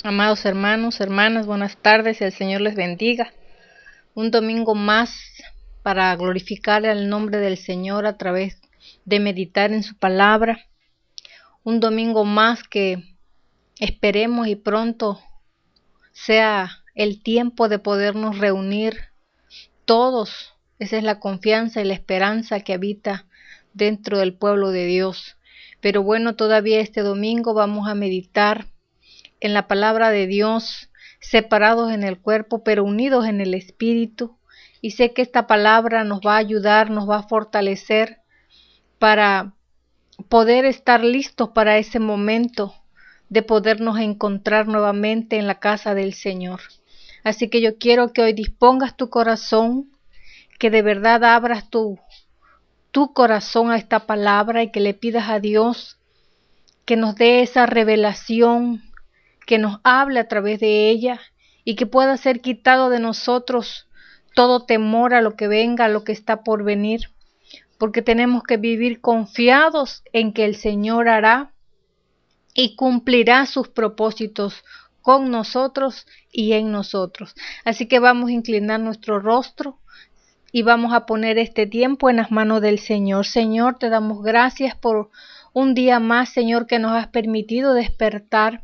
Amados hermanos, hermanas, buenas tardes y el Señor les bendiga. Un domingo más para glorificar el nombre del Señor a través de meditar en su palabra. Un domingo más que esperemos y pronto sea el tiempo de podernos reunir todos. Esa es la confianza y la esperanza que habita dentro del pueblo de Dios. Pero bueno, todavía este domingo vamos a meditar en la palabra de Dios, separados en el cuerpo, pero unidos en el espíritu. Y sé que esta palabra nos va a ayudar, nos va a fortalecer para poder estar listos para ese momento de podernos encontrar nuevamente en la casa del Señor. Así que yo quiero que hoy dispongas tu corazón, que de verdad abras tu corazón a esta palabra y que le pidas a Dios que nos dé esa revelación, que nos hable a través de ella y que pueda ser quitado de nosotros todo temor a lo que venga, a lo que está por venir, porque tenemos que vivir confiados en que el Señor hará y cumplirá sus propósitos con nosotros y en nosotros. Así que vamos a inclinar nuestro rostro y vamos a poner este tiempo en las manos del Señor. Señor, te damos gracias por un día más, Señor, que nos has permitido despertar.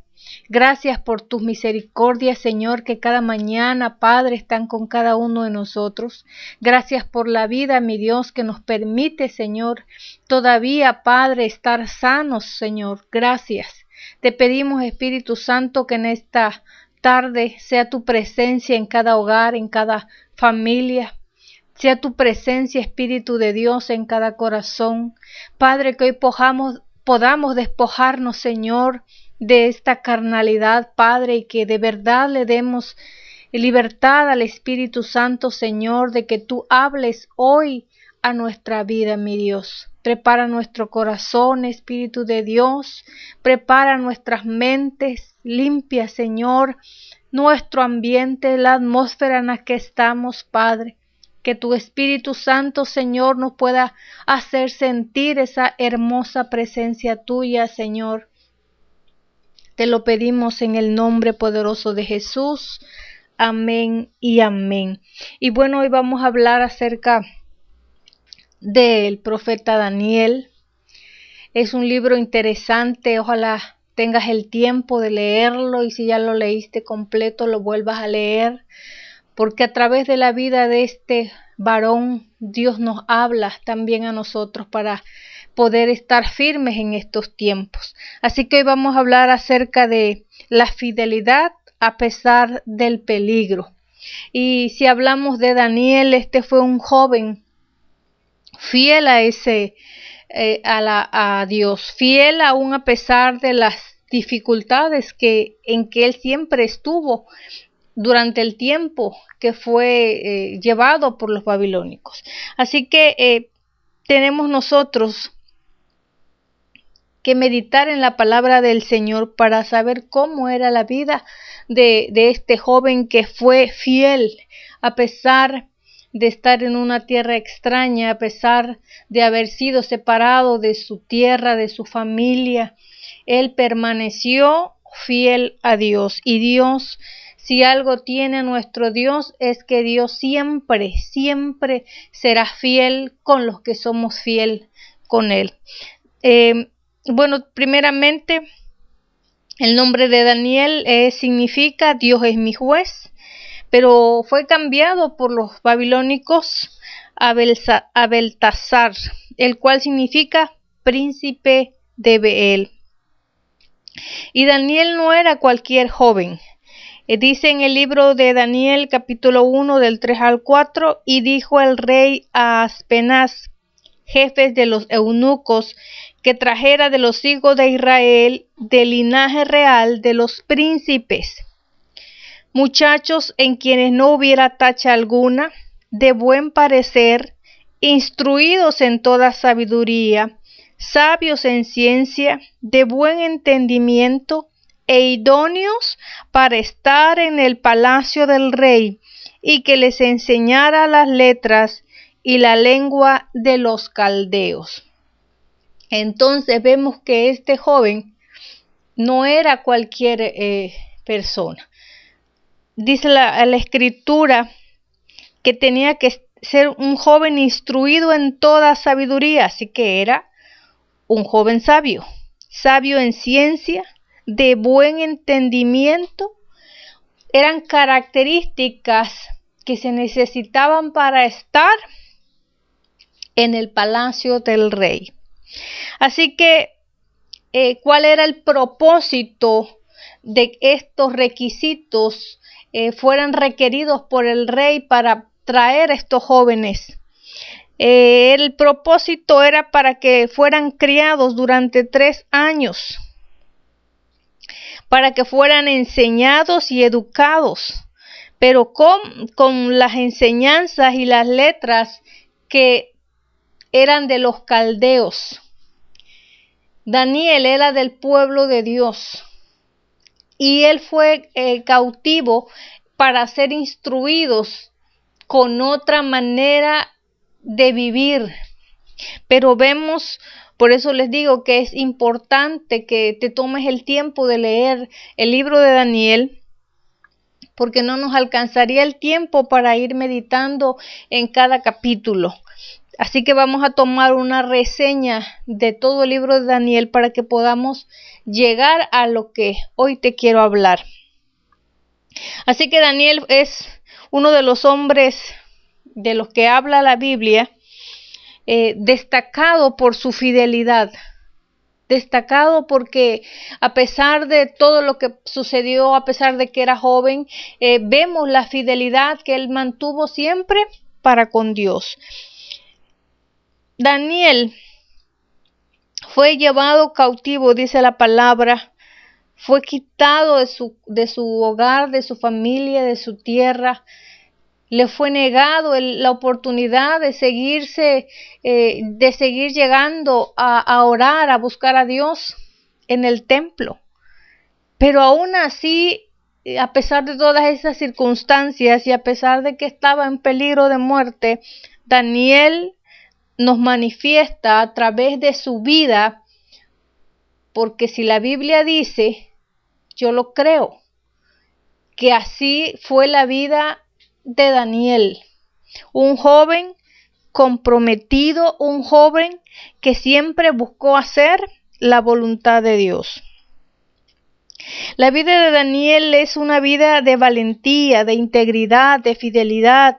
Gracias por tus misericordias, Señor, que cada mañana, Padre, están con cada uno de nosotros. Gracias por la vida, mi Dios, que nos permite, Señor, todavía, Padre, estar sanos, Señor. Gracias. Te pedimos, Espíritu Santo, que en esta tarde sea tu presencia en cada hogar, en cada familia. Sea tu presencia, Espíritu de Dios, en cada corazón. Padre, que hoy podamos despojarnos, Señor, de esta carnalidad, Padre, y que de verdad le demos libertad al Espíritu Santo, Señor, de que tú hables hoy a nuestra vida, mi Dios. Prepara nuestro corazón, Espíritu de Dios. Prepara nuestras mentes, limpia, Señor, nuestro ambiente, la atmósfera en la que estamos, Padre. Que tu Espíritu Santo, Señor, nos pueda hacer sentir esa hermosa presencia tuya, Señor. Te lo pedimos en el nombre poderoso de Jesús. Amén y amén. Y bueno, hoy vamos a hablar acerca del profeta Daniel. Es un libro interesante, ojalá tengas el tiempo de leerlo y si ya lo leíste completo lo vuelvas a leer, porque a través de la vida de este varón Dios nos habla también a nosotros para poder estar firmes en estos tiempos. Así que hoy vamos a hablar acerca de la fidelidad a pesar del peligro. Y si hablamos de Daniel, este fue un joven fiel a Dios, fiel aún a pesar de las dificultades en que él siempre estuvo durante el tiempo que fue llevado por los babilónicos. Así que tenemos nosotros que meditar en la palabra del Señor para saber cómo era la vida de este joven que fue fiel a pesar de estar en una tierra extraña, a pesar de haber sido separado de su tierra, de su familia. Él permaneció fiel a Dios y Dios, si algo tiene nuestro Dios, es que Dios siempre, siempre será fiel con los que somos fiel con Él. Bueno, primeramente, el nombre de Daniel significa Dios es mi juez, pero fue cambiado por los babilónicos a Beltasar, el cual significa príncipe de Beel. Y Daniel no era cualquier joven. Dice en el libro de Daniel, capítulo 1, del 3 al 4, y dijo el rey a Aspenaz, jefes de los eunucos, que trajera de los hijos de Israel, del linaje real de los príncipes, muchachos en quienes no hubiera tacha alguna, de buen parecer, instruidos en toda sabiduría, sabios en ciencia, de buen entendimiento, e idóneos para estar en el palacio del rey, y que les enseñara las letras y la lengua de los caldeos. Entonces vemos que este joven no era cualquier persona. Dice la escritura que tenía que ser un joven instruido en toda sabiduría, así que era un joven sabio, sabio en ciencia, de buen entendimiento. Eran características que se necesitaban para estar en el palacio del rey. Así que, ¿cuál era el propósito de estos requisitos fueran requeridos por el rey para traer a estos jóvenes? El propósito era para que fueran criados durante 3 años, para que fueran enseñados y educados, pero con las enseñanzas y las letras que eran de los caldeos. Daniel era del pueblo de Dios y él fue cautivo para ser instruidos con otra manera de vivir. Pero vemos, por eso les digo que es importante que te tomes el tiempo de leer el libro de Daniel, porque no nos alcanzaría el tiempo para ir meditando en cada capítulo. Así que vamos a tomar una reseña de todo el libro de Daniel para que podamos llegar a lo que hoy te quiero hablar. Así que Daniel es uno de los hombres de los que habla la Biblia, destacado por su fidelidad, destacado porque a pesar de todo lo que sucedió, a pesar de que era joven, vemos la fidelidad que él mantuvo siempre para con Dios. Daniel fue llevado cautivo, dice la palabra, fue quitado de su hogar, de su familia, de su tierra. Le fue negado la oportunidad de seguir llegando a orar, a buscar a Dios en el templo. Pero aún así, a pesar de todas esas circunstancias y a pesar de que estaba en peligro de muerte, Daniel nos manifiesta a través de su vida, porque si la Biblia dice, yo lo creo, que así fue la vida de Daniel, un joven comprometido, un joven que siempre buscó hacer la voluntad de Dios. La vida de Daniel es una vida de valentía, de integridad, de fidelidad.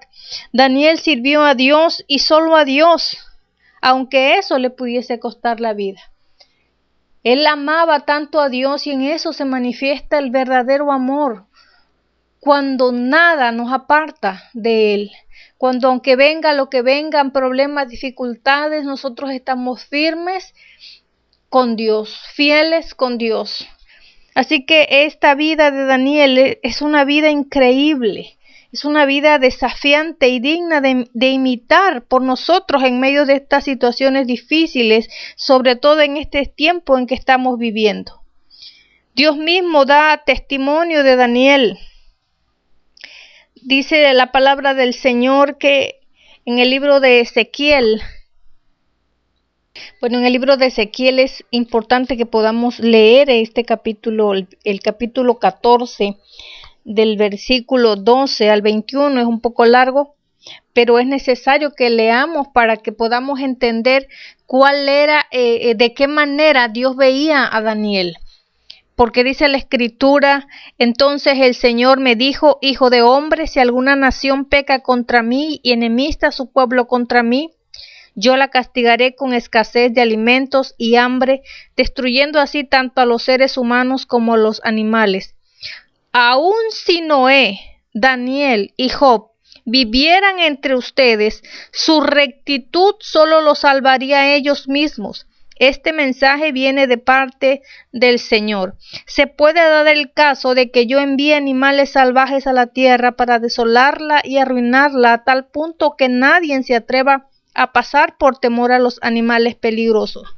Daniel sirvió a Dios y solo a Dios, aunque eso le pudiese costar la vida. Él amaba tanto a Dios y en eso se manifiesta el verdadero amor. Cuando nada nos aparta de Él, cuando aunque venga lo que vengan, problemas, dificultades, nosotros estamos firmes con Dios, fieles con Dios. Así que esta vida de Daniel es una vida increíble, es una vida desafiante y digna de imitar por nosotros en medio de estas situaciones difíciles, sobre todo en este tiempo en que estamos viviendo. Dios mismo da testimonio de Daniel. Dice la palabra del Señor que en el libro de Ezequiel, es importante que podamos leer este capítulo, el capítulo 14, del versículo 12 al 21, es un poco largo, pero es necesario que leamos para que podamos entender cuál era, de qué manera Dios veía a Daniel. Porque dice la escritura, entonces el Señor me dijo, hijo de hombre, si alguna nación peca contra mí y enemista a su pueblo contra mí, yo la castigaré con escasez de alimentos y hambre, destruyendo así tanto a los seres humanos como a los animales. Aun si Noé, Daniel y Job vivieran entre ustedes, su rectitud solo los salvaría a ellos mismos. Este mensaje viene de parte del Señor. Se puede dar el caso de que yo envíe animales salvajes a la tierra para desolarla y arruinarla a tal punto que nadie se atreva a pasar por temor a los animales peligrosos.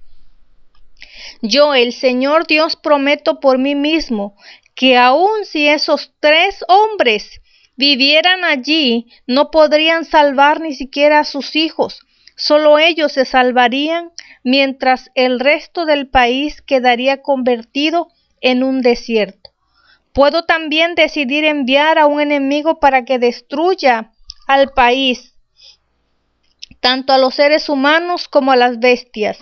Yo, el Señor Dios, prometo por mí mismo que aun si esos 3 hombres vivieran allí, no podrían salvar ni siquiera a sus hijos. Solo ellos se salvarían, mientras el resto del país quedaría convertido en un desierto. Puedo también decidir enviar a un enemigo para que destruya al país, tanto a los seres humanos como a las bestias.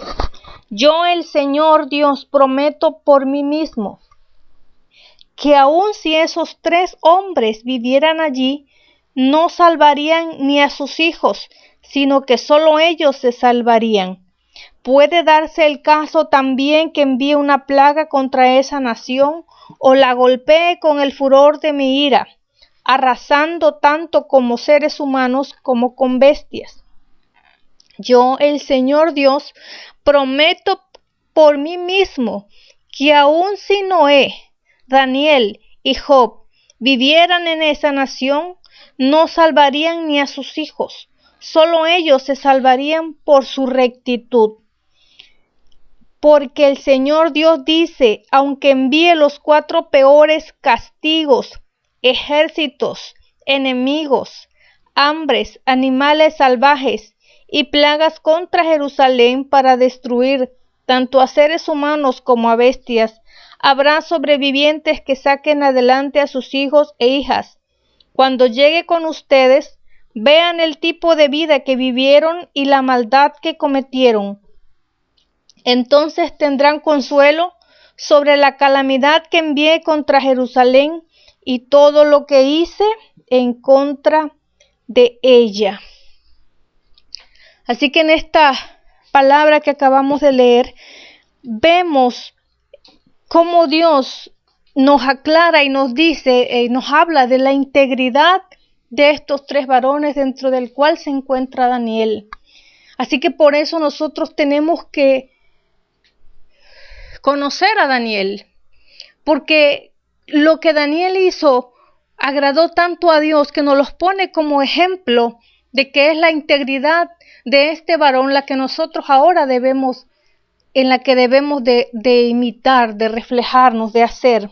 Yo, el Señor Dios, prometo por mí mismo que aun si esos 3 hombres vivieran allí, no salvarían ni a sus hijos, sino que solo ellos se salvarían. Puede darse el caso también que envíe una plaga contra esa nación o la golpee con el furor de mi ira, arrasando tanto como seres humanos como con bestias. Yo, el Señor Dios, prometo por mí mismo que aun si Noé, Daniel y Job vivieran en esa nación, no salvarían ni a sus hijos, solo ellos se salvarían por su rectitud. Porque el Señor Dios dice, aunque envíe los 4 peores castigos, ejércitos, enemigos, hambres, animales salvajes y plagas contra Jerusalén para destruir tanto a seres humanos como a bestias, habrá sobrevivientes que saquen adelante a sus hijos e hijas. Cuando llegue con ustedes, vean el tipo de vida que vivieron y la maldad que cometieron. Entonces tendrán consuelo sobre la calamidad que envié contra Jerusalén y todo lo que hice en contra de ella. Así que en esta palabra que acabamos de leer, vemos cómo Dios nos aclara y nos dice, nos habla de la integridad de estos 3 varones dentro del cual se encuentra Daniel. Así que por eso nosotros tenemos que conocer a Daniel, porque lo que Daniel hizo agradó tanto a Dios que nos los pone como ejemplo de que es la integridad de este varón la que nosotros ahora debemos de imitar, de reflejarnos, de hacer.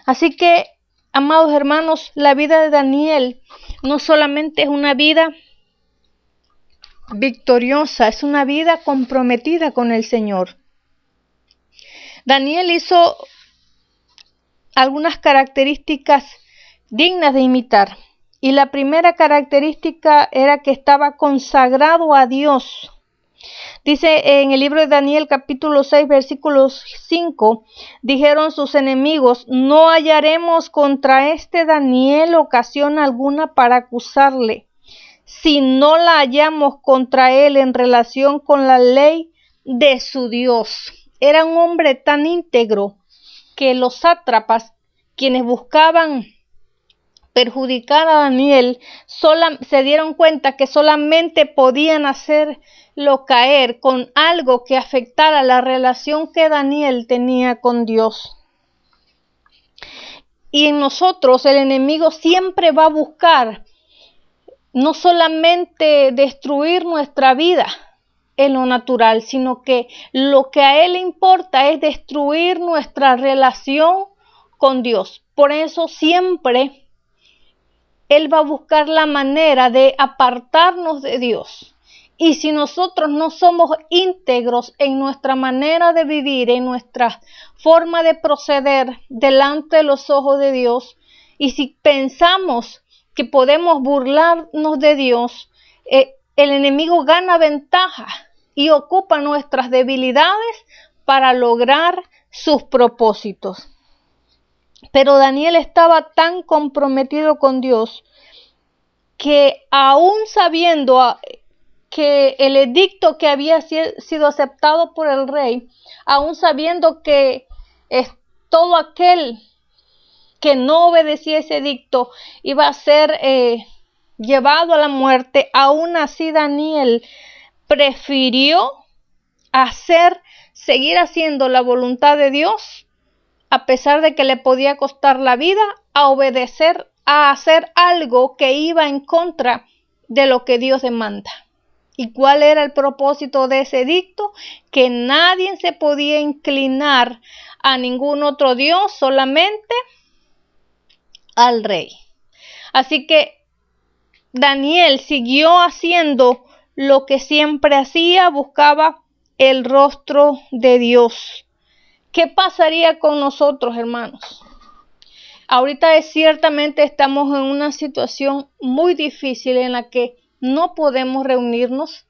Así que, amados hermanos, la vida de Daniel no solamente es una vida victoriosa, es una vida comprometida con el Señor. Daniel hizo algunas características dignas de imitar. Y la primera característica era que estaba consagrado a Dios. Dice en el libro de Daniel capítulo 6 versículo 5, dijeron sus enemigos, no hallaremos contra este Daniel ocasión alguna para acusarle, si no la hallamos contra él en relación con la ley de su Dios. Era un hombre tan íntegro que los sátrapas, quienes buscaban perjudicar a Daniel, se dieron cuenta que solamente podían hacerlo caer con algo que afectara la relación que Daniel tenía con Dios. Y en nosotros el enemigo siempre va a buscar no solamente destruir nuestra vida en lo natural, sino que lo que a él le importa es destruir nuestra relación con Dios. Por eso siempre él va a buscar la manera de apartarnos de Dios. Y si nosotros no somos íntegros en nuestra manera de vivir, en nuestra forma de proceder delante de los ojos de Dios, y si pensamos que podemos burlarnos de Dios, el enemigo gana ventaja y ocupa nuestras debilidades para lograr sus propósitos. Pero Daniel estaba tan comprometido con Dios que aún sabiendo que el edicto que había sido aceptado por el rey, aún sabiendo que todo aquel que no obedecía ese edicto iba a ser llevado a la muerte, aún así Daniel prefirió seguir haciendo la voluntad de Dios, a pesar de que le podía costar la vida, a obedecer, a hacer algo que iba en contra de lo que Dios demanda. ¿Y cuál era el propósito de ese edicto? Que nadie se podía inclinar a ningún otro Dios, solamente al rey. Así que Daniel siguió haciendo lo que siempre hacía, buscaba el rostro de Dios, ¿Qué pasaría con nosotros, hermanos? Ahorita ciertamente estamos en una situación muy difícil en la que no podemos reunirnos,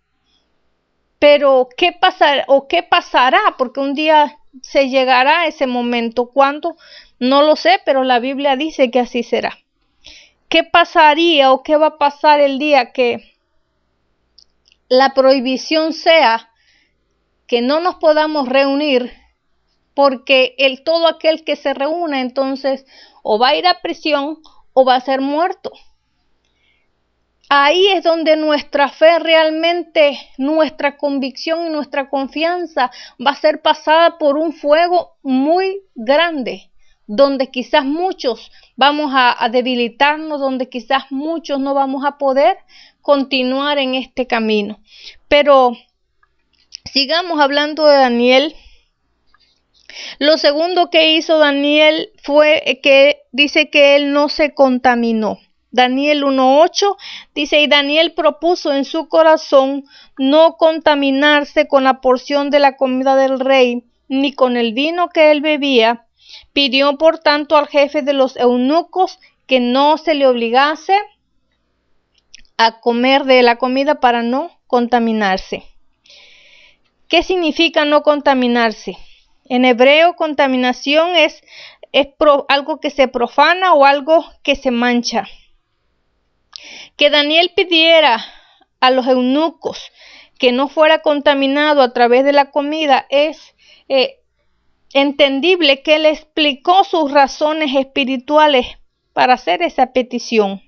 pero ¿qué pasará? Porque un día se llegará a ese momento. ¿Cuándo? No lo sé, pero la Biblia dice que así será. ¿Qué pasaría o qué va a pasar el día que la prohibición sea que no nos podamos reunir? Porque todo aquel que se reúna entonces o va a ir a prisión o va a ser muerto. Ahí es donde nuestra fe realmente, nuestra convicción y nuestra confianza va a ser pasada por un fuego muy grande, donde quizás muchos vamos a debilitarnos, donde quizás muchos no vamos a poder continuar en este camino. Pero sigamos hablando de Daniel. Lo segundo que hizo Daniel fue que dice que él no se contaminó. Daniel 1:8 dice, y Daniel propuso en su corazón no contaminarse con la porción de la comida del rey, ni con el vino que él bebía. Pidió por tanto al jefe de los eunucos que no se le obligase a comer de la comida para no contaminarse. ¿Qué significa no contaminarse? En hebreo, contaminación es algo que se profana o algo que se mancha. Que Daniel pidiera a los eunucos que no fuera contaminado a través de la comida es entendible, que él explicó sus razones espirituales para hacer esa petición.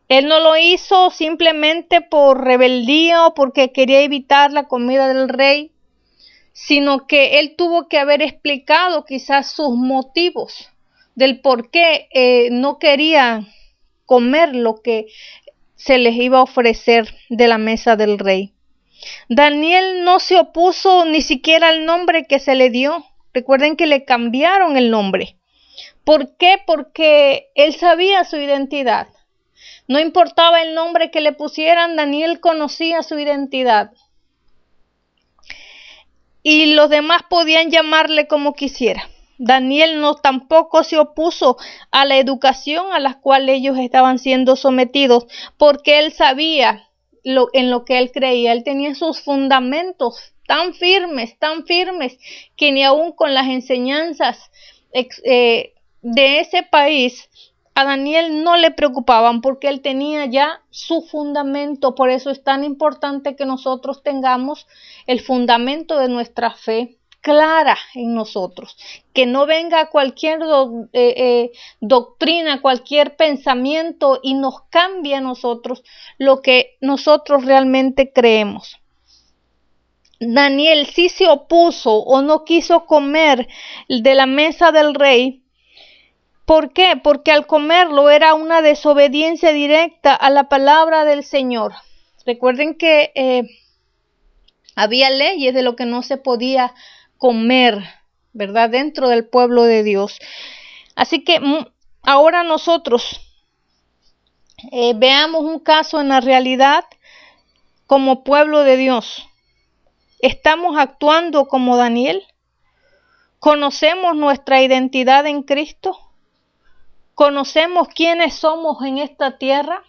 Él no lo hizo simplemente por rebeldía o porque quería evitar la comida del rey, sino que él tuvo que haber explicado quizás sus motivos del por qué no quería comer lo que se les iba a ofrecer de la mesa del rey. Daniel no se opuso ni siquiera al nombre que se le dio. Recuerden que le cambiaron el nombre. ¿Por qué? Porque él sabía su identidad. No importaba el nombre que le pusieran, Daniel conocía su identidad. Y los demás podían llamarle como quisiera. Daniel tampoco se opuso a la educación a la cual ellos estaban siendo sometidos, porque él sabía en lo que él creía. Él tenía sus fundamentos tan firmes, que ni aún con las enseñanzas de ese país, a Daniel no le preocupaban, porque él tenía ya su fundamento. Por eso es tan importante que nosotros tengamos el fundamento de nuestra fe clara en nosotros, que no venga cualquier doctrina, cualquier pensamiento y nos cambie a nosotros lo que nosotros realmente creemos. Daniel sí se opuso o no quiso comer de la mesa del rey. ¿Por qué? Porque al comerlo era una desobediencia directa a la palabra del Señor. Recuerden que había leyes de lo que no se podía comer, ¿verdad? Dentro del pueblo de Dios. Así que ahora nosotros veamos un caso en la realidad como pueblo de Dios. ¿Estamos actuando como Daniel? ¿Conocemos nuestra identidad en Cristo? ¿Conocemos quiénes somos en esta tierra?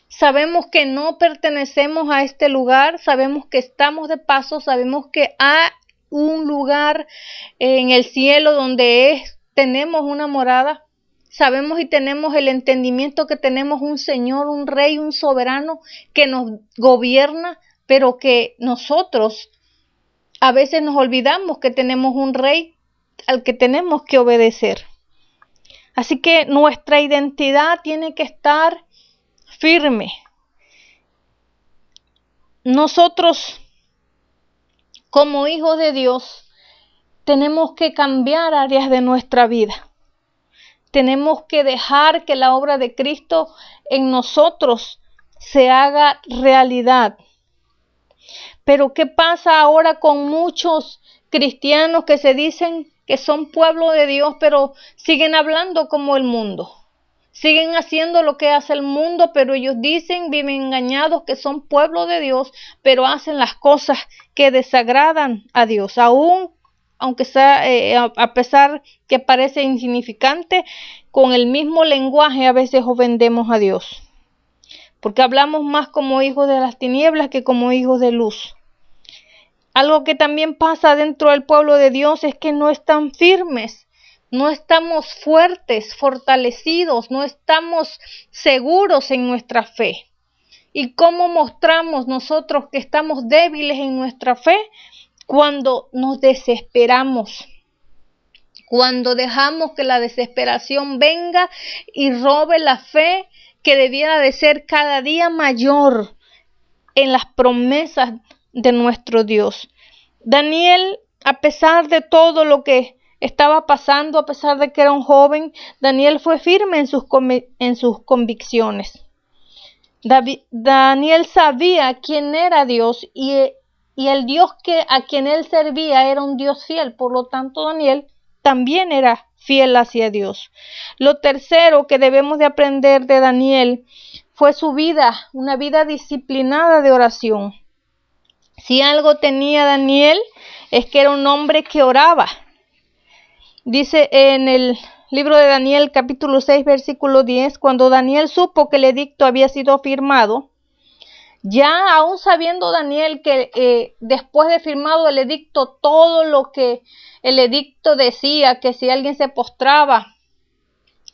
Sabemos que no pertenecemos a este lugar, sabemos que estamos de paso, sabemos que hay un lugar en el cielo donde tenemos una morada. Sabemos y tenemos el entendimiento que tenemos un Señor, un Rey, un soberano que nos gobierna, pero que nosotros a veces nos olvidamos que tenemos un Rey al que tenemos que obedecer. Así que nuestra identidad tiene que estar firme. Nosotros, como hijos de Dios, tenemos que cambiar áreas de nuestra vida. Tenemos que dejar que la obra de Cristo en nosotros se haga realidad. Pero ¿qué pasa ahora con muchos cristianos que se dicen que son pueblo de Dios, pero siguen hablando como el mundo? Siguen haciendo lo que hace el mundo, pero ellos viven engañados que son pueblo de Dios, pero hacen las cosas que desagradan a Dios. Aún aunque sea, a pesar que parece insignificante, con el mismo lenguaje a veces ofendemos a Dios, porque hablamos más como hijos de las tinieblas que como hijos de luz. Algo que también pasa dentro del pueblo de Dios es que no están firmes, no estamos fuertes, fortalecidos, no estamos seguros en nuestra fe. ¿Y cómo mostramos nosotros que estamos débiles en nuestra fe? Cuando nos desesperamos, cuando dejamos que la desesperación venga y robe la fe que debiera de ser cada día mayor en las promesas de nuestro Dios. Daniel, a pesar de todo lo que estaba pasando, a pesar de que era un joven, Daniel fue firme en sus convicciones. Daniel sabía quién era Dios y el Dios a quien él servía era un Dios fiel. Por lo tanto, Daniel también era fiel hacia Dios. Lo tercero que debemos de aprender de Daniel fue su vida, una vida disciplinada de oración. Si algo tenía Daniel es que era un hombre que oraba. Dice en el libro de Daniel capítulo 6 versículo 10, cuando Daniel supo que el edicto había sido firmado, ya aún sabiendo Daniel que después de firmado el edicto, todo lo que el edicto decía, que si alguien se postraba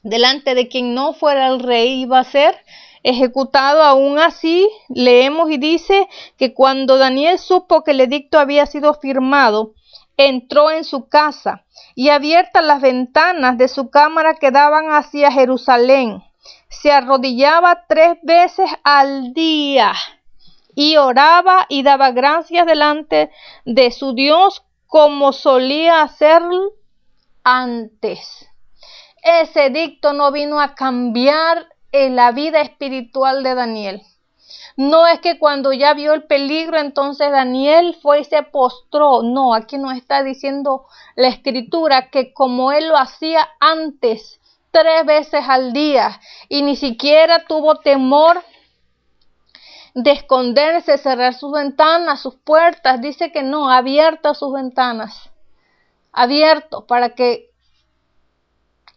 delante de quien no fuera el rey iba a ser ejecutado, aún así leemos y dice que cuando Daniel supo que el edicto había sido firmado, entró en su casa y abiertas las ventanas de su cámara que daban hacia Jerusalén, se arrodillaba 3 veces al día y oraba y daba gracias delante de su Dios como solía hacer antes. Ese edicto no vino a cambiar la vida espiritual de Daniel. No es que cuando ya vio el peligro, entonces Daniel fue y se postró. No, aquí nos está diciendo la escritura que como él lo hacía antes, 3 veces al día, y ni siquiera tuvo temor de esconderse, cerrar sus ventanas, sus puertas. Dice que no, abiertas sus ventanas, abierto para que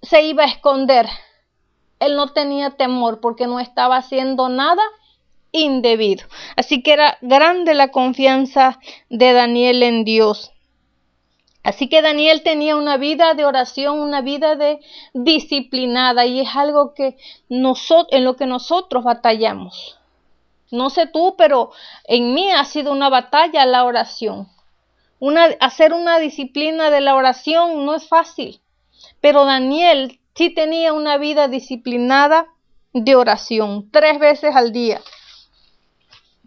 se iba a esconder. Él no tenía temor porque no estaba haciendo nada indebido. Así que era grande la confianza de Daniel en Dios. Así que Daniel tenía una vida de oración, una vida disciplinada, y es algo que en lo que nosotros batallamos. No sé tú, pero en mí ha sido una batalla la oración. Hacer una disciplina de la oración no es fácil, pero Daniel sí tenía una vida disciplinada de oración, 3 veces al día,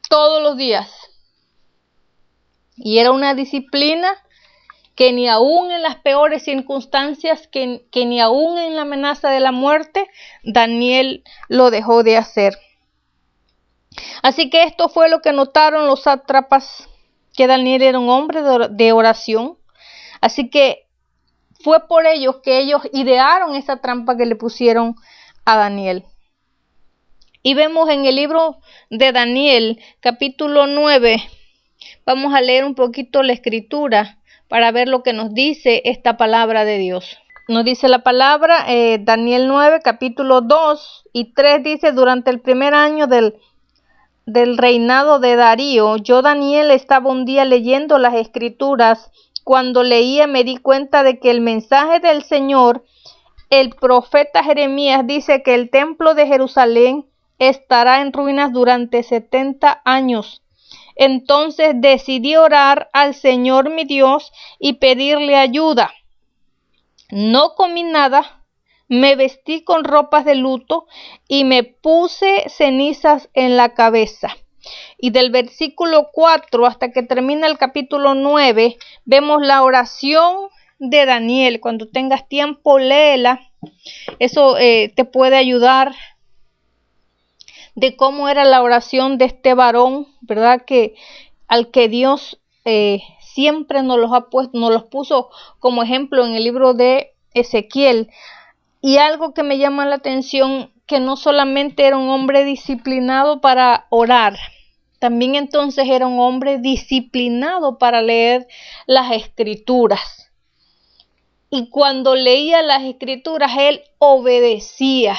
todos los días. Y era una disciplina que ni aún en las peores circunstancias, que ni aún en la amenaza de la muerte, Daniel lo dejó de hacer. Así que esto fue lo que notaron los sátrapas, que Daniel era un hombre de oración. Así que fue por ellos que ellos idearon esa trampa que le pusieron a Daniel. Y vemos en el libro de Daniel, capítulo 9, vamos a leer un poquito la escritura para ver lo que nos dice esta palabra de Dios. Nos dice la palabra, Daniel 9, capítulo 2 y 3 dice: durante el primer año del reinado de Darío, yo Daniel estaba un día leyendo las escrituras. Cuando leía me di cuenta de que el mensaje del Señor, el profeta Jeremías, dice que el templo de Jerusalén estará en ruinas durante 70 años. Entonces decidí orar al Señor mi Dios y pedirle ayuda. No comí nada, me vestí con ropas de luto y me puse cenizas en la cabeza. Y del versículo 4 hasta que termina el capítulo 9, vemos la oración de Daniel. Cuando tengas tiempo, léela. Eso te puede ayudar de cómo era la oración de este varón, ¿verdad? Que al que Dios siempre nos los puso como ejemplo en el libro de Ezequiel. Y algo que me llama la atención, que no solamente era un hombre disciplinado para orar, también entonces era un hombre disciplinado para leer las escrituras. y cuando leía las escrituras, él obedecía.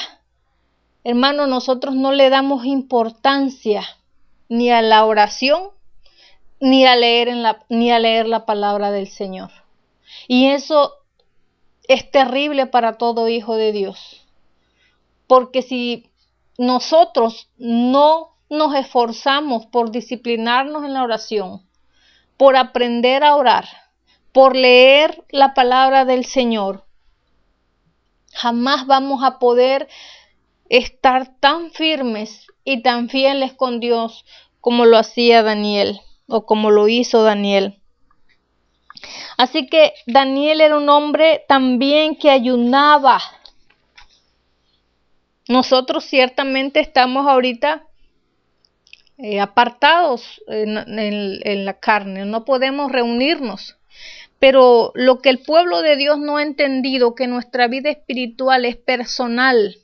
Hermano, nosotros no le damos importancia ni a la oración, ni a leer la palabra del Señor. Y eso es terrible para todo hijo de Dios. Porque si nosotros no nos esforzamos por disciplinarnos en la oración, por aprender a orar, por leer la palabra del Señor, jamás vamos a poder estar tan firmes y tan fieles con Dios como lo hacía Daniel o como lo hizo Daniel. Así que Daniel era un hombre también que ayunaba. Nosotros ciertamente estamos ahorita apartados en la carne, no podemos reunirnos. Pero lo que el pueblo de Dios no ha entendido, que nuestra vida espiritual es personal,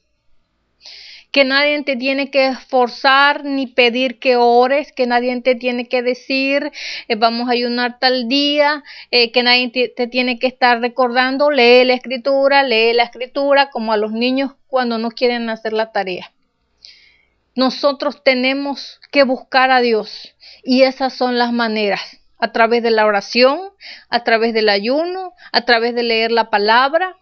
que nadie te tiene que esforzar ni pedir que ores, que nadie te tiene que decir vamos a ayunar tal día, que nadie te tiene que estar recordando, lee la escritura, como a los niños cuando no quieren hacer la tarea. Nosotros tenemos que buscar a Dios y esas son las maneras, a través de la oración, a través del ayuno, a través de leer la palabra.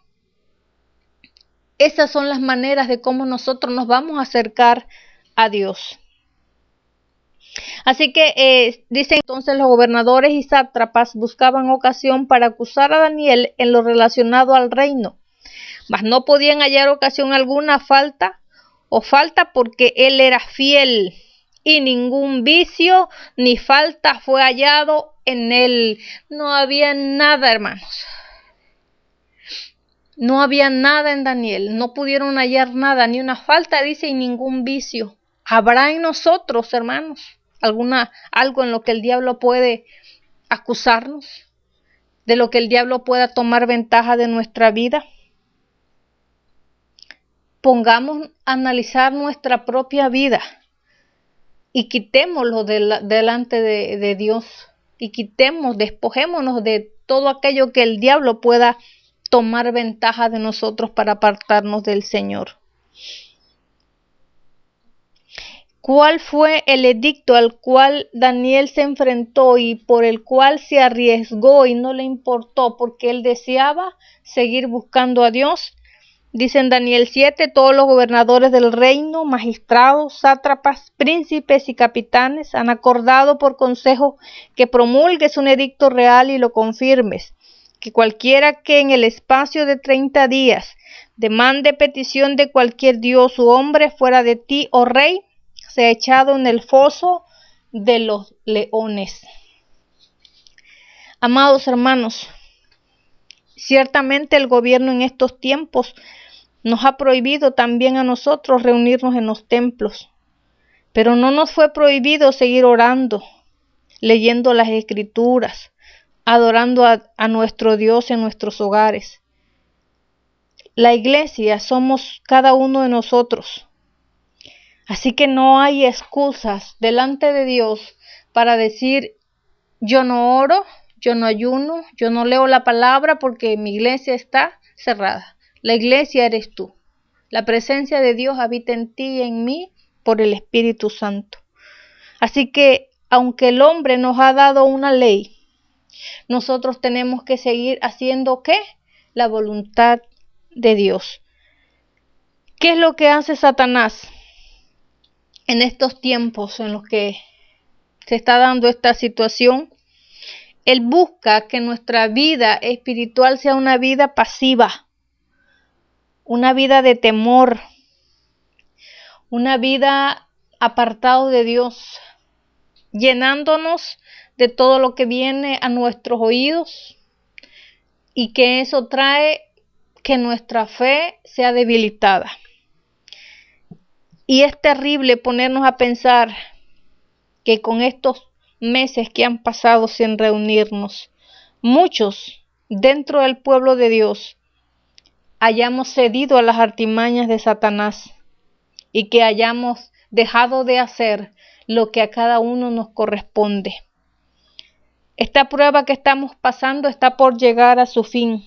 Esas son las maneras de cómo nosotros nos vamos a acercar a Dios. Así que dicen entonces los gobernadores y sátrapas buscaban ocasión para acusar a Daniel en lo relacionado al reino, mas no podían hallar ocasión alguna falta porque él era fiel y ningún vicio ni falta fue hallado en él. No había nada, hermanos. No había nada en Daniel, no pudieron hallar nada, ni una falta, dice, y ningún vicio. ¿Habrá en nosotros, hermanos, algo en lo que el diablo puede acusarnos? ¿De lo que el diablo pueda tomar ventaja de nuestra vida? Pongamos a analizar nuestra propia vida y quitémoslo delante de Dios y despojémonos de todo aquello que el diablo pueda tomar ventaja de nosotros para apartarnos del Señor. ¿Cuál fue el edicto al cual Daniel se enfrentó y por el cual se arriesgó y no le importó porque él deseaba seguir buscando a Dios? Dice en Daniel 7, todos los gobernadores del reino, magistrados, sátrapas, príncipes y capitanes han acordado por consejo que promulgues un edicto real y lo confirmes, que cualquiera que en el espacio de 30 días demande petición de cualquier dios u hombre fuera de ti, oh rey, sea echado en el foso de los leones. Amados hermanos, ciertamente el gobierno en estos tiempos nos ha prohibido también a nosotros reunirnos en los templos, pero no nos fue prohibido seguir orando, leyendo las escrituras, adorando a nuestro Dios en nuestros hogares. La iglesia somos cada uno de nosotros. Así que no hay excusas delante de Dios para decir yo no oro, yo no ayuno, yo no leo la palabra porque mi iglesia está cerrada. La iglesia eres tú. La presencia de Dios habita en ti y en mí por el Espíritu Santo. Así que aunque el hombre nos ha dado una ley, nosotros tenemos que seguir haciendo ¿qué? La voluntad de Dios. ¿Qué es lo que hace Satanás en estos tiempos en los que se está dando esta situación? Él busca que nuestra vida espiritual sea una vida pasiva, una vida de temor, una vida apartado de Dios, llenándonos de todo lo que viene a nuestros oídos y que eso trae que nuestra fe sea debilitada. Y es terrible ponernos a pensar que con estos meses que han pasado sin reunirnos, muchos dentro del pueblo de Dios hayamos cedido a las artimañas de Satanás y que hayamos dejado de hacer lo que a cada uno nos corresponde. Esta prueba que estamos pasando está por llegar a su fin.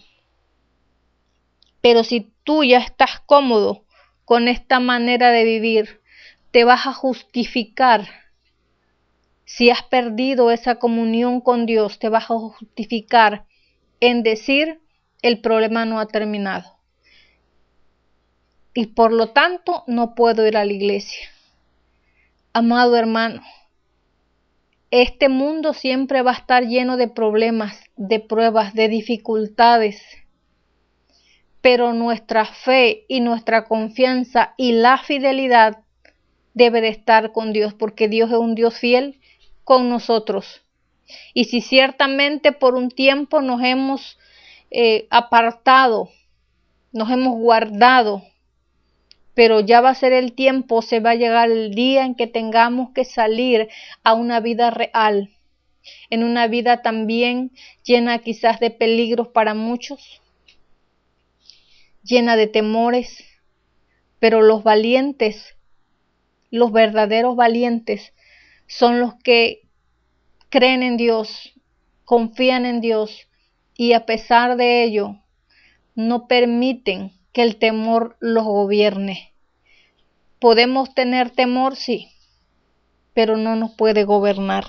Pero si tú ya estás cómodo con esta manera de vivir, te vas a justificar. Si has perdido esa comunión con Dios, te vas a justificar en decir, el problema no ha terminado. Y por lo tanto, no puedo ir a la iglesia. Amado hermano, este mundo siempre va a estar lleno de problemas, de pruebas, de dificultades. Pero nuestra fe y nuestra confianza y la fidelidad debe de estar con Dios, porque Dios es un Dios fiel con nosotros. Y si ciertamente por un tiempo nos hemos apartado, nos hemos guardado, pero ya va a ser el tiempo, se va a llegar el día en que tengamos que salir a una vida real, en una vida también llena quizás de peligros para muchos, llena de temores, pero los valientes, los verdaderos valientes, son los que creen en Dios, confían en Dios y a pesar de ello no permiten que el temor los gobierne. Podemos tener temor, sí, pero no nos puede gobernar.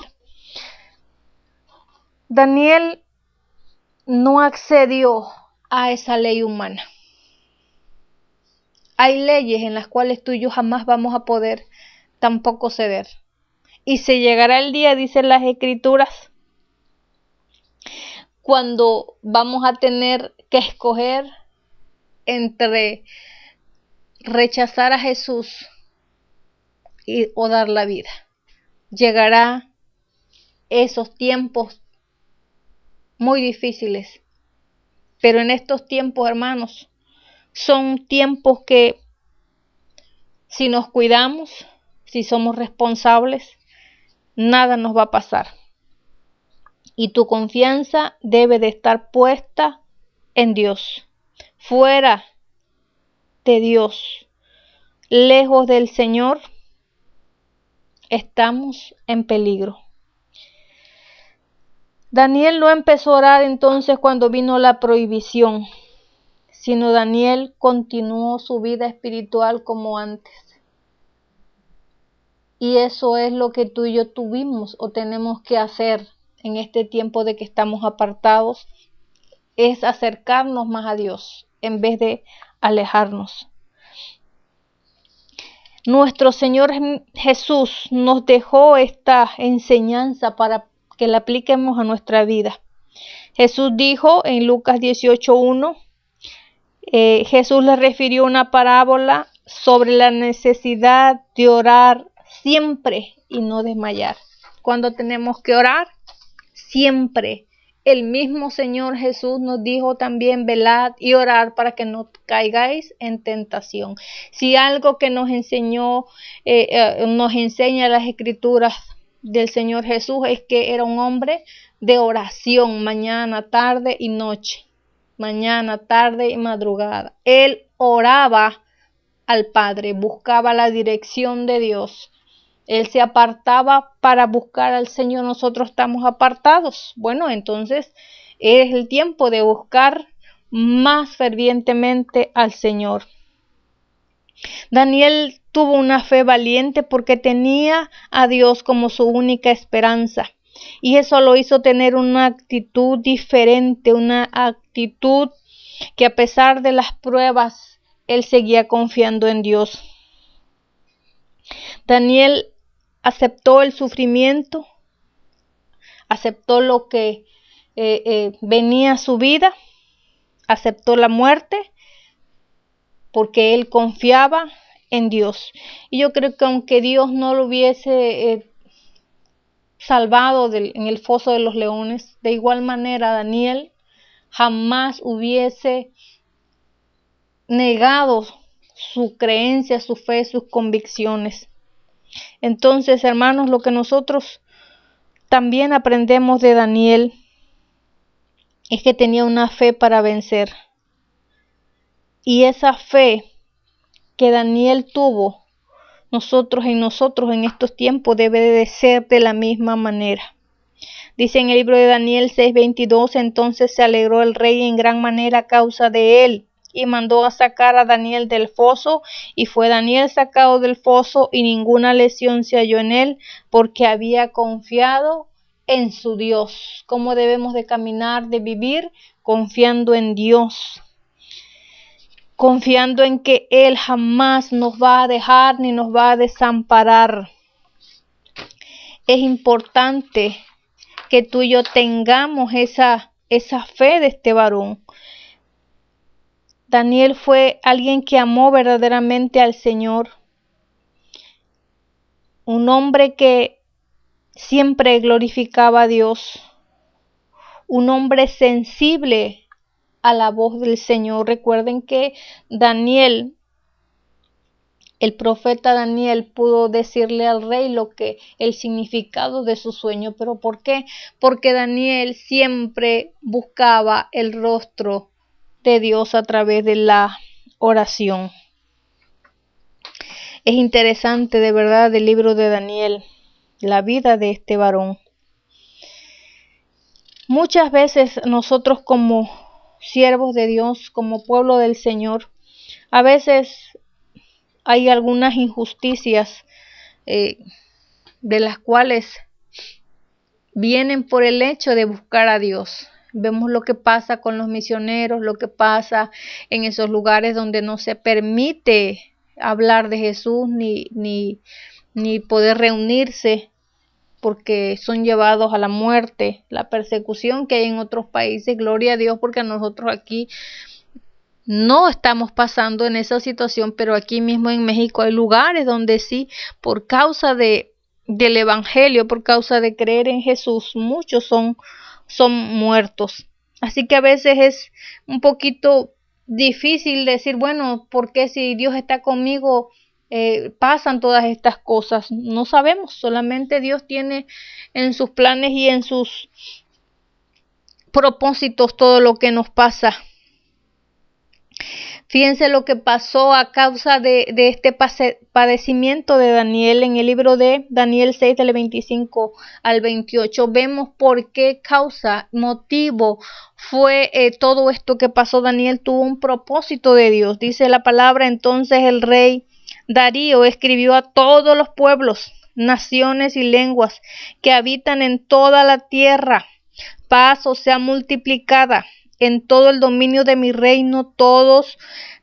Daniel no accedió a esa ley humana. Hay leyes en las cuales tú y yo jamás vamos a poder tampoco ceder. Y se llegará el día, dicen las Escrituras, cuando vamos a tener que escoger entre rechazar a Jesús o dar la vida. Llegará esos tiempos muy difíciles, pero en estos tiempos, hermanos, son tiempos que si nos cuidamos, si somos responsables, nada nos va a pasar. Y tu confianza debe de estar puesta en Dios. Fuera de Dios, lejos del Señor, estamos en peligro. Daniel no empezó a orar entonces cuando vino la prohibición, sino Daniel continuó su vida espiritual como antes. Y eso es lo que tú y yo tuvimos o tenemos que hacer en este tiempo de que estamos apartados, es acercarnos más a Dios en vez de alejarnos. Nuestro Señor Jesús nos dejó esta enseñanza para que la apliquemos a nuestra vida. Jesús dijo en Lucas 18:1, Jesús le refirió una parábola sobre la necesidad de orar siempre y no desmayar. Cuando tenemos que orar, siempre. El mismo Señor Jesús nos dijo también, velad y orar para que no caigáis en tentación. Si algo que nos enseña las Escrituras del Señor Jesús es que era un hombre de oración mañana, tarde y noche. Mañana, tarde y madrugada. Él oraba al Padre, buscaba la dirección de Dios. Él se apartaba para buscar al Señor. Nosotros estamos apartados. Bueno, entonces es el tiempo de buscar más fervientemente al Señor. Daniel tuvo una fe valiente porque tenía a Dios como su única esperanza. Y eso lo hizo tener una actitud diferente, una actitud que a pesar de las pruebas, él seguía confiando en Dios. Daniel aceptó el sufrimiento, aceptó lo que venía a su vida, aceptó la muerte, porque él confiaba en Dios. Y yo creo que aunque Dios no lo hubiese salvado en el foso de los leones, de igual manera Daniel jamás hubiese negado su creencia, su fe, sus convicciones. Entonces, hermanos, lo que nosotros también aprendemos de Daniel es que tenía una fe para vencer. Y esa fe que Daniel tuvo, nosotros en estos tiempos debe de ser de la misma manera. Dice en el libro de Daniel 6:22, entonces se alegró el rey en gran manera a causa de él, y mandó a sacar a Daniel del foso, y fue Daniel sacado del foso, y ninguna lesión se halló en él, porque había confiado en su Dios. ¿Cómo debemos de caminar, de vivir? Confiando en Dios, confiando en que Él jamás nos va a dejar ni nos va a desamparar. Es importante que tú y yo tengamos esa fe de este varón. Daniel fue alguien que amó verdaderamente al Señor, un hombre que siempre glorificaba a Dios, un hombre sensible a la voz del Señor. Recuerden que Daniel, el profeta Daniel, pudo decirle al rey el significado de su sueño. ¿Pero por qué? Porque Daniel siempre buscaba el rostro de Dios a través de la oración. Es interesante de verdad el libro de Daniel, la vida de este varón. Muchas veces nosotros como siervos de Dios, como pueblo del Señor, a veces hay algunas injusticias de las cuales vienen por el hecho de buscar a Dios. Vemos lo que pasa con los misioneros, lo que pasa en esos lugares donde no se permite hablar de Jesús ni poder reunirse, porque son llevados a la muerte, la persecución que hay en otros países. Gloria a Dios, porque nosotros aquí no estamos pasando en esa situación, pero aquí mismo en México hay lugares donde sí, por causa del evangelio, por causa de creer en Jesús, muchos son muertos. Así que a veces es un poquito difícil decir, bueno, ¿por qué si Dios está conmigo pasan todas estas cosas? No sabemos, solamente Dios tiene en sus planes y en sus propósitos todo lo que nos pasa. Fíjense lo que pasó a causa de este padecimiento de Daniel en el libro de Daniel 6, del 25 al 28. Vemos por qué causa, motivo fue todo esto que pasó. Daniel tuvo un propósito de Dios. Dice la palabra: entonces el rey Darío escribió a todos los pueblos, naciones y lenguas que habitan en toda la tierra: paz os sea multiplicada en todo el dominio de mi reino. Todos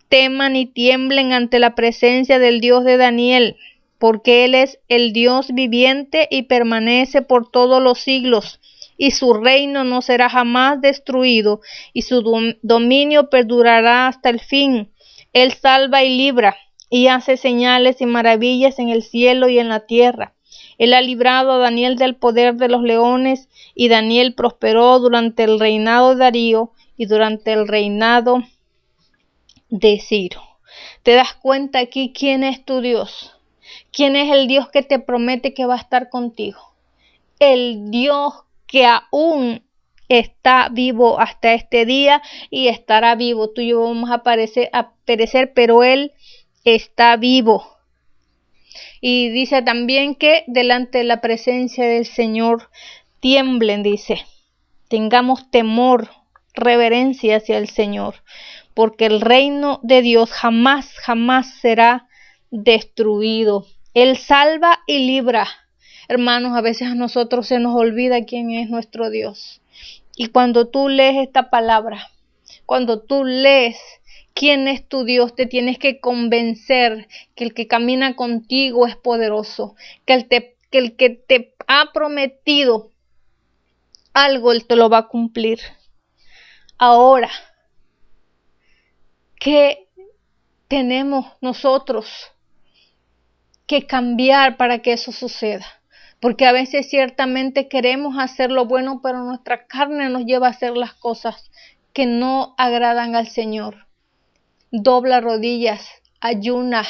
teman y tiemblen ante la presencia del Dios de Daniel, porque Él es el Dios viviente y permanece por todos los siglos, y su reino no será jamás destruido, y su dominio perdurará hasta el fin. Él salva y libra, y hace señales y maravillas en el cielo y en la tierra. Él ha librado a Daniel del poder de los leones, y Daniel prosperó durante el reinado de Darío y durante el reinado de Ciro. ¿Te das cuenta aquí quién es tu Dios? ¿Quién es el Dios que te promete que va a estar contigo? El Dios que aún está vivo hasta este día y estará vivo. Tú y yo vamos a perecer, pero Él está vivo. Y dice también que delante de la presencia del Señor tiemblen, dice. Tengamos temor, reverencia hacia el Señor, porque el reino de Dios jamás será destruido. Él salva y libra. Hermanos, a veces a nosotros se nos olvida quién es nuestro Dios. Y cuando tú lees esta palabra, cuando tú lees quién es tu Dios, te tienes que convencer que el que camina contigo es poderoso, que el que te ha prometido algo, Él te lo va a cumplir. Ahora, ¿qué tenemos nosotros que cambiar para que eso suceda? Porque a veces ciertamente queremos hacer lo bueno, pero nuestra carne nos lleva a hacer las cosas que no agradan al Señor. Dobla rodillas, ayuna,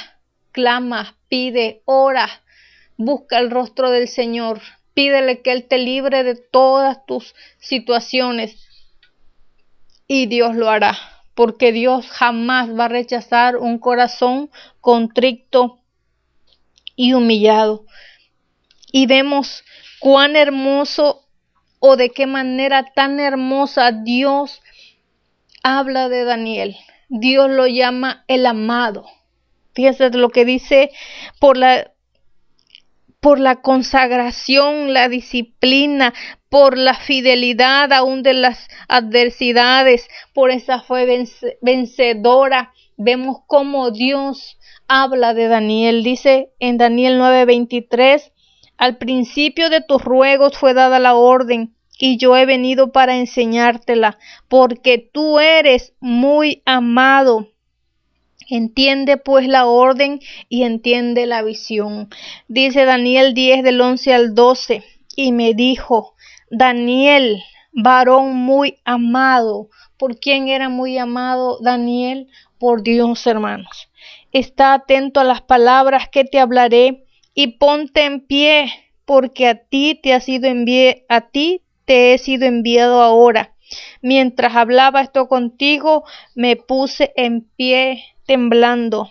clama, pide, ora, busca el rostro del Señor. Pídele que Él te libre de todas tus situaciones y Dios lo hará, porque Dios jamás va a rechazar un corazón contrito y humillado. Y vemos cuán hermoso, o de qué manera tan hermosa Dios habla de Daniel. Dios lo llama el amado. Fíjense lo que dice: por la consagración, la disciplina, por la fidelidad aún de las adversidades, por esa fe vencedora. Vemos cómo Dios habla de Daniel. Dice en Daniel 9:23: al principio de tus ruegos fue dada la orden, y yo he venido para enseñártela, porque tú eres muy amado. Entiende pues la orden y entiende la visión. Dice Daniel 10 del 11 al 12. Y me dijo: Daniel, varón muy amado. ¿Por quién era muy amado Daniel? Por Dios, hermanos. Está atento a las palabras que te hablaré y ponte en pie, porque a ti te he sido enviado ahora. Mientras hablaba esto contigo, me puse en pie temblando.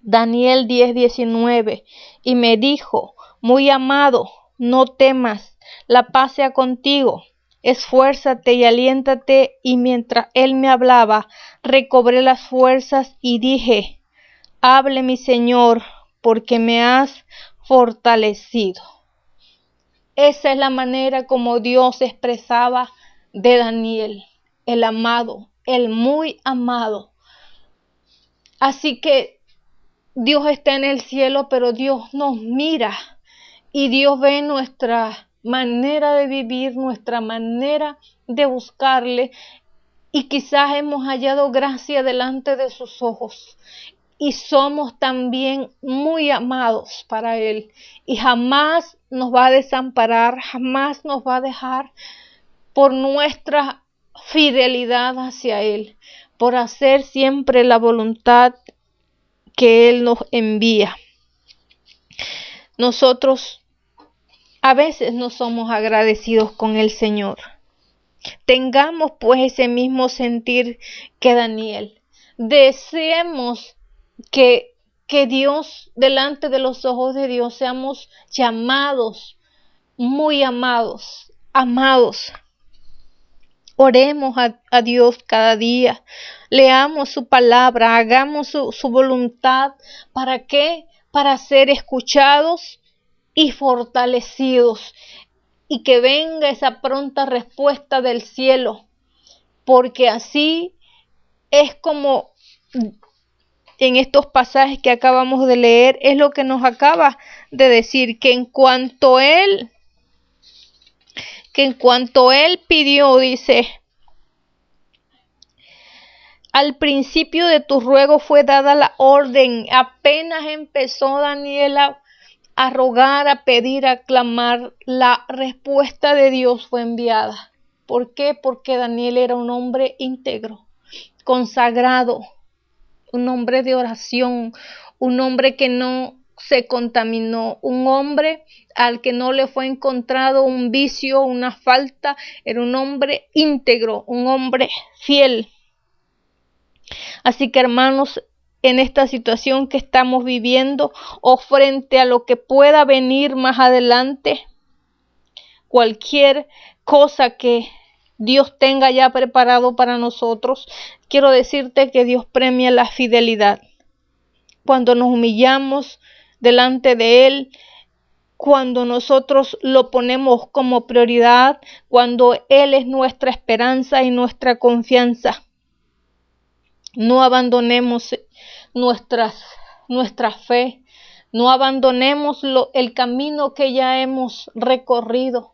Daniel 10:19. Y me dijo: muy amado, no temas, la paz sea contigo. Esfuérzate y aliéntate. Y mientras él me hablaba, recobré las fuerzas y dije: hable mi Señor, porque me has fortalecido. Esa es la manera como Dios expresaba de Daniel, el amado, el muy amado. Así que Dios está en el cielo, pero Dios nos mira y Dios ve nuestra manera de vivir, nuestra manera de buscarle, y quizás hemos hallado gracia delante de sus ojos y somos también muy amados para Él, y jamás nos va a desamparar, jamás nos va a dejar por nuestra fidelidad hacia Él, por hacer siempre la voluntad que Él nos envía. Nosotros a veces no somos agradecidos con el Señor. Tengamos pues ese mismo sentir que Daniel. Deseemos que Dios, delante de los ojos de Dios, seamos llamados muy amados, amados. Oremos a Dios cada día, leamos su palabra, hagamos su voluntad. ¿Para qué? Para ser escuchados y fortalecidos, y que venga esa pronta respuesta del cielo, porque así es como en estos pasajes que acabamos de leer, es lo que nos acaba de decir, que en cuanto él pidió, dice: al principio de tu ruego fue dada la orden. Apenas empezó Daniel a rogar, a pedir, a clamar, la respuesta de Dios fue enviada. ¿Por qué? Porque Daniel era un hombre íntegro, consagrado, un hombre de oración, un hombre que no se contaminó, un hombre al que no le fue encontrado un vicio, una falta. Era un hombre íntegro, un hombre fiel. Así que, hermanos, en esta situación que estamos viviendo, o frente a lo que pueda venir más adelante, cualquier cosa que Dios tenga ya preparado para nosotros, quiero decirte que Dios premia la fidelidad. Cuando nos humillamos delante de Él, cuando nosotros lo ponemos como prioridad, cuando Él es nuestra esperanza y nuestra confianza. No abandonemos nuestra fe, no abandonemos el camino que ya hemos recorrido.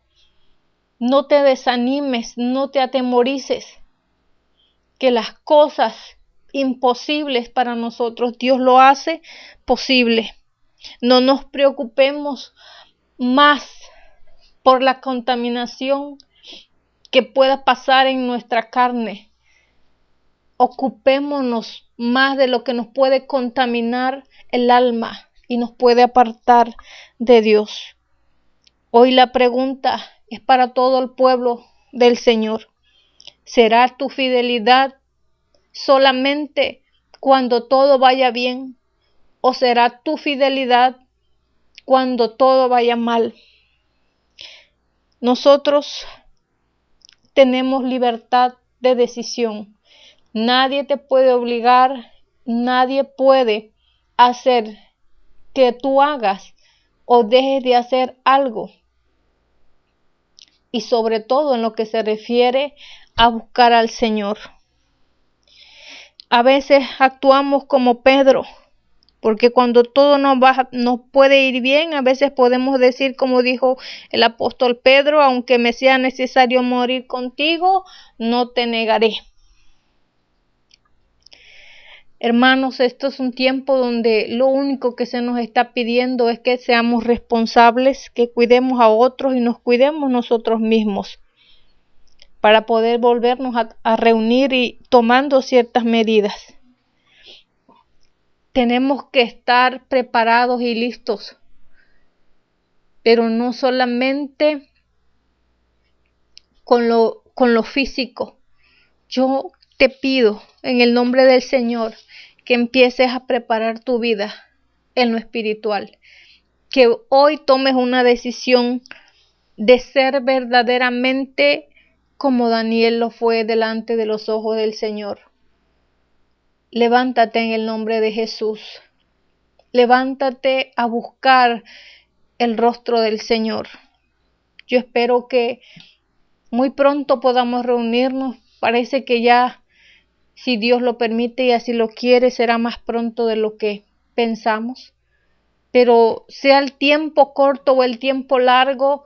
No te desanimes, no te atemorices, que las cosas imposibles para nosotros Dios lo hace posible. No nos preocupemos más por la contaminación que pueda pasar en nuestra carne. Ocupémonos más de lo que nos puede contaminar el alma y nos puede apartar de Dios. Hoy la pregunta es para todo el pueblo del Señor. ¿Será tu fidelidad solamente cuando todo vaya bien? ¿O será tu fidelidad cuando todo vaya mal? Nosotros tenemos libertad de decisión. Nadie te puede obligar, nadie puede hacer que tú hagas o dejes de hacer algo. Y sobre todo en lo que se refiere a buscar al Señor. A veces actuamos como Pedro, porque cuando todo nos puede ir bien, a veces podemos decir, como dijo el apóstol Pedro, aunque me sea necesario morir contigo, no te negaré. Hermanos, esto es un tiempo donde lo único que se nos está pidiendo es que seamos responsables, que cuidemos a otros y nos cuidemos nosotros mismos para poder volvernos a reunir y tomando ciertas medidas. Tenemos que estar preparados y listos, pero no solamente con lo físico. Yo te pido en el nombre del Señor que empieces a preparar tu vida en lo espiritual, que hoy tomes una decisión de ser verdaderamente como Daniel lo fue delante de los ojos del Señor. Levántate en el nombre de Jesús. Levántate a buscar el rostro del Señor. Yo espero que muy pronto podamos reunirnos. Parece que ya, si Dios lo permite y así lo quiere, será más pronto de lo que pensamos. Pero sea el tiempo corto o el tiempo largo,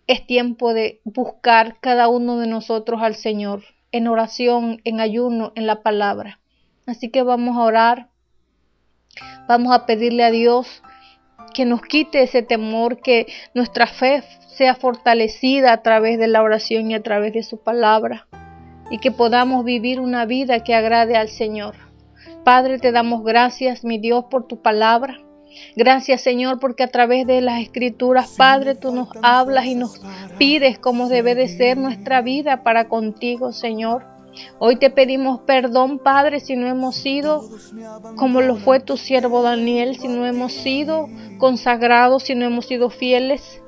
es tiempo de buscar cada uno de nosotros al Señor, en oración, en ayuno, en la palabra. Así que vamos a orar, vamos a pedirle a Dios que nos quite ese temor, que nuestra fe sea fortalecida a través de la oración y a través de su palabra, y que podamos vivir una vida que agrade al Señor. Padre, te damos gracias, mi Dios, por tu palabra. Gracias, Señor, porque a través de las Escrituras, Padre, tú nos hablas y nos pides cómo debe de ser nuestra vida para contigo, Señor. Hoy te pedimos perdón, Padre, si no hemos sido como lo fue tu siervo Daniel, si no hemos sido consagrados, si no hemos sido fieles,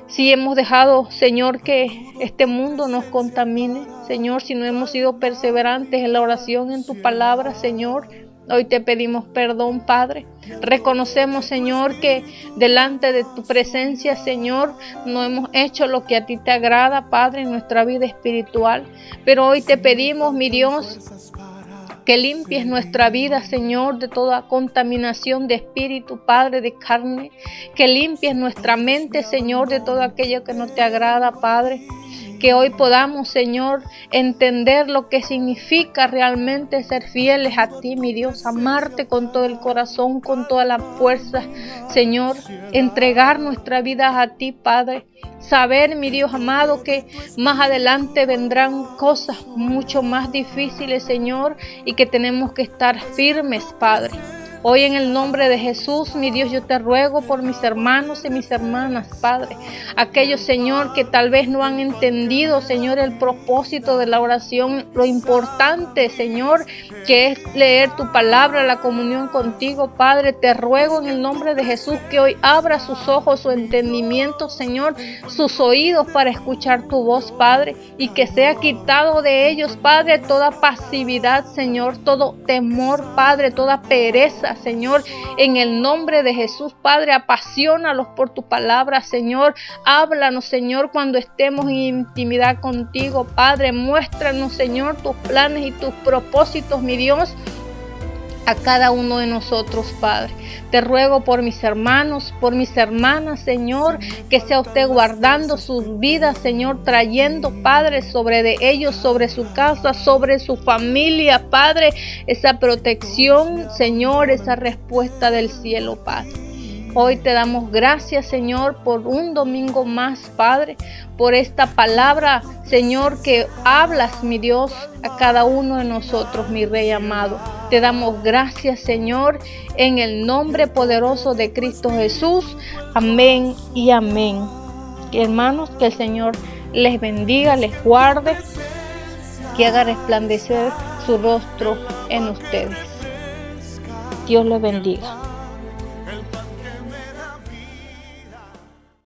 si hemos dejado, Señor, que este mundo nos contamine, Señor, si no hemos sido perseverantes en la oración, en tu palabra, Señor. Hoy te pedimos perdón, Padre. Reconocemos, Señor, que delante de tu presencia, Señor, no hemos hecho lo que a ti te agrada, Padre, en nuestra vida espiritual. Pero hoy te pedimos, mi Dios, que limpies nuestra vida, Señor, de toda contaminación de espíritu, Padre, de carne. Que limpies nuestra mente, Señor, de todo aquello que no te agrada, Padre. Que hoy podamos, Señor, entender lo que significa realmente ser fieles a ti, mi Dios, amarte con todo el corazón, con toda la fuerza, Señor, entregar nuestra vida a ti, Padre. Saber, mi Dios amado, que más adelante vendrán cosas mucho más difíciles, Señor, y que tenemos que estar firmes, Padre. Hoy en el nombre de Jesús, mi Dios, yo te ruego por mis hermanos y mis hermanas, Padre. Aquellos, Señor, que tal vez no han entendido, Señor, el propósito de la oración, lo importante, Señor, que es leer tu palabra, la comunión contigo, Padre. Te ruego en el nombre de Jesús que hoy abra sus ojos, su entendimiento, Señor, sus oídos para escuchar tu voz, Padre, y que sea quitado de ellos, Padre, toda pasividad, Señor, todo temor, Padre, toda pereza, Señor, en el nombre de Jesús, Padre. Apaciónalos por tu palabra, Señor. Háblanos, Señor, cuando estemos en intimidad contigo, Padre. Muéstranos, Señor, tus planes y tus propósitos, mi Dios, a cada uno de nosotros, Padre. Te ruego por mis hermanos, por mis hermanas, Señor, que sea usted guardando sus vidas, Señor, trayendo, Padre, sobre de ellos, sobre su casa, sobre su familia, Padre, esa protección, Señor, esa respuesta del cielo, Padre. Hoy te damos gracias, Señor, por un domingo más, Padre, por esta palabra, Señor, que hablas, mi Dios, a cada uno de nosotros, mi Rey amado. Te damos gracias, Señor, en el nombre poderoso de Cristo Jesús. Amén y amén. Y hermanos, que el Señor les bendiga, les guarde, que haga resplandecer su rostro en ustedes. Dios les bendiga.